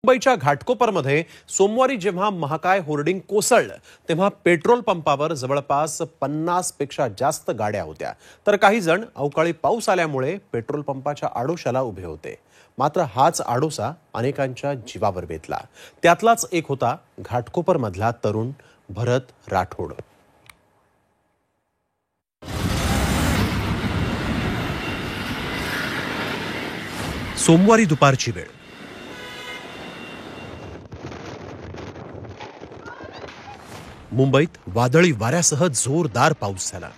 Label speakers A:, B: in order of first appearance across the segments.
A: मुंबईच्या घाटकोपरमध्ये सोमवारी जेव्हा महाकाय होर्डिंग कोसळलं तेव्हा पेट्रोल पंपावर जवळपास 50 पेक्षा जास्त गाड्या होत्या, तर काही जण अवकाळी पाऊस आल्यामुळे पेट्रोल पंपाच्या आडोशाला उभे होते. मात्र हाच आडोसा अनेकांच्या जीवावर बेतला. त्यातलाच एक होता घाटकोपरमधला तरुण भरत राठोड. सोमवारी दुपारची वेळ. मुंबईत वादळी वाऱ्यासह जोरदार पाऊस झाला.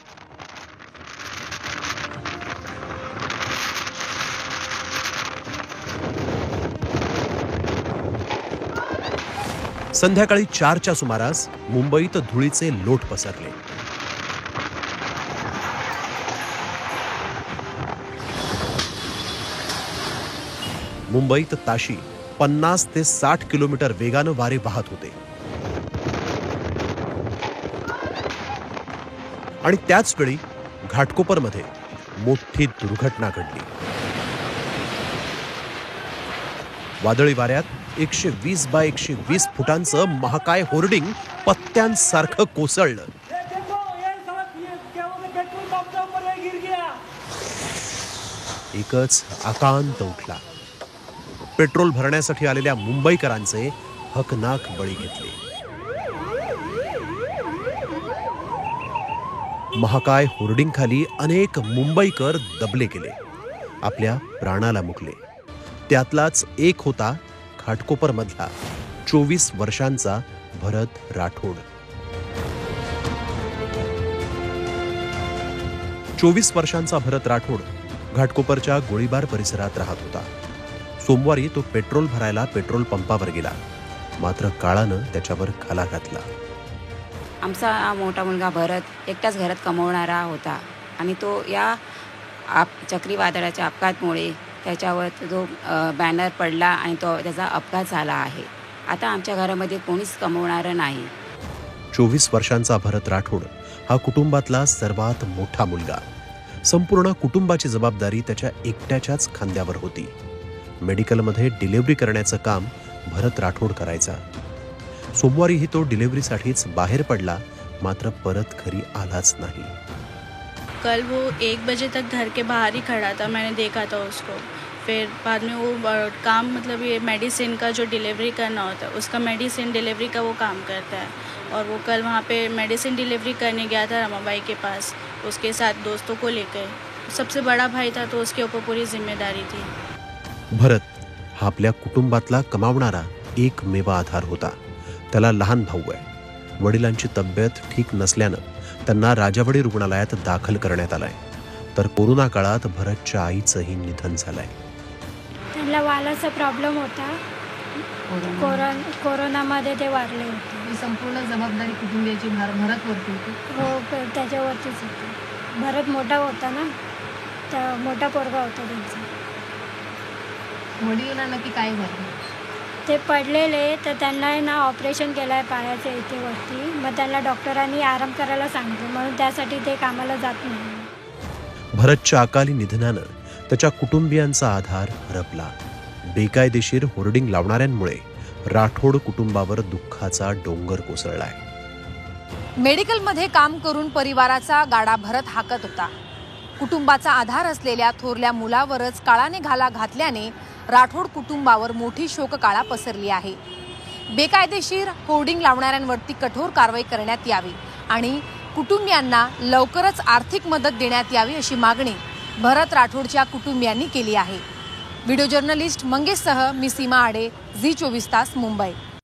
A: संध्याकाळी 4च्या सुमारास मुंबईत धुळीचे लोट पसरले. मुंबईत ताशी 50 ते 60 किलोमीटर वेगानं वारे वाहत होते. आणि त्याच वेळी घाटकोपरमध्ये मोठी दुर्घटना घडली. वादळी वाऱ्यात 120 बाय 120 फुटांचं महाकाय होर्डिंग पत्त्यांसारखं कोसळलं. एकच आकांत उठला. पेट्रोल भरण्यासाठी आलेल्या मुंबईकरांचे हकनाक बळी घेतले. महाकाय होर्डिंग खाली अनेक मुंबईकर दबले गेले, आपल्या प्राणाला मुकले. त्यातलाच एक होता घाटकोपर मधला 24 वर्षांचा भरत राठोड. 24 वर्षांचा भरत राठोड घाटकोपरच्या गोळीबार परिसरात राहत होता. सोमवारी तो पेट्रोल भरायला पेट्रोल पंपावर गेला, मात्र काळानं त्याच्यावर घाला घातला.
B: आमचा मोठा मुलगा भरत एकटाच घरात कमवणारा होता आणि तो या चक्रीवादळाच्या अपघातामुळे त्याच्यावर जो बॅनर पडला आणि त्याचा अपघात झाला आहे. आता आमच्या घरामध्ये कोणीच कमवणारं नाही.
A: 24 वर्षांचा भरत राठोड हा कुटुंबातला सर्वात मोठा मुलगा. संपूर्ण कुटुंबाची जबाबदारी त्याच्या एकट्याच्याच खांद्यावर होती. मेडिकलमध्ये डिलिव्हरी करण्याचं काम भरत राठोड करायचा. सोमवारीही तो डिलीवरीसाठीच बाहेर पडला, मात्र परत घरी आलाच नाही.
C: कल वो 1 बजे तक घर के बाहर ही खड़ा था, मैंने देखा था उसको. फिर बाद में वो काम मतलब ये मेडिसिन का जो डिलीवरी करना होता है उसका मेडिसिन डिलीवरी का वो काम करता है. और वो कल वहाँ पे मेडिसिन डिलीवरी करने गया था रमाबाई के पास, उसके साथ दोस्तों को लेकर. सबसे बड़ा भाई था तो उसके ऊपर पूरी जिम्मेदारी थी.
A: भरत हा आपल्या कुटुंबातला कमावणारा एकमेव आधार होता. त्याला लहान भाऊ आहे. वडिलांची तब्येत ठीक नसल्यानं त्यांना राजावडी रुग्णालयात दाखल करण्यात आलाय, तर कोरोना काळात भरतच्या आईचंही निधन झालंय.
D: त्यांना वालाचा प्रॉब्लेम होता. कोरोनामध्ये ते वारले होते.
E: संपूर्ण जबाबदारी कुटुंबियाची भरतवरती होती.
D: हो, त्याच्यावरतीच होती. भरत मोठा होता ना, तर मोठा पोरगा होता त्यांचा.
E: वडिलांना नक्की काय झालं?
D: ते पडलेले, तर त्यांना ना ऑपरेशन केलं आहे पायाच्या इथे वरती. मग त्यांना डॉक्टरांनी आराम करायला सांगितलं, म्हणून त्यासाठी ते कामाला जात नाही.
A: भरतच्या अकाली निधनानं त्याच्या कुटुंबियांचा आधार हरपला. बेकायदेशीर होर्डिंग लावणाऱ्यांमुळे राठोड कुटुंबावर दुःखाचा डोंगर कोसळलाय.
F: मेडिकलमध्ये काम करून परिवाराचा गाडा भरत हाकत होता. कुटुंबाचा आधार असलेल्या थोरल्या मुलावरच काळाने घाला घातल्याने राठोड कुटुंबावर मोठी शोककाळा पसरली आहे. बेकायदेशीर होर्डिंग लावणाऱ्यांवरती कठोर कारवाई करण्यात यावी आणि कुटुंबियांना लवकरच आर्थिक मदत देण्यात यावी अशी मागणी भरत राठोडच्या कुटुंबियांनी केली आहे. व्हिडिओ जर्नलिस्ट मंगेशसह मी सीमा आडे, झी 24 तास, मुंबई.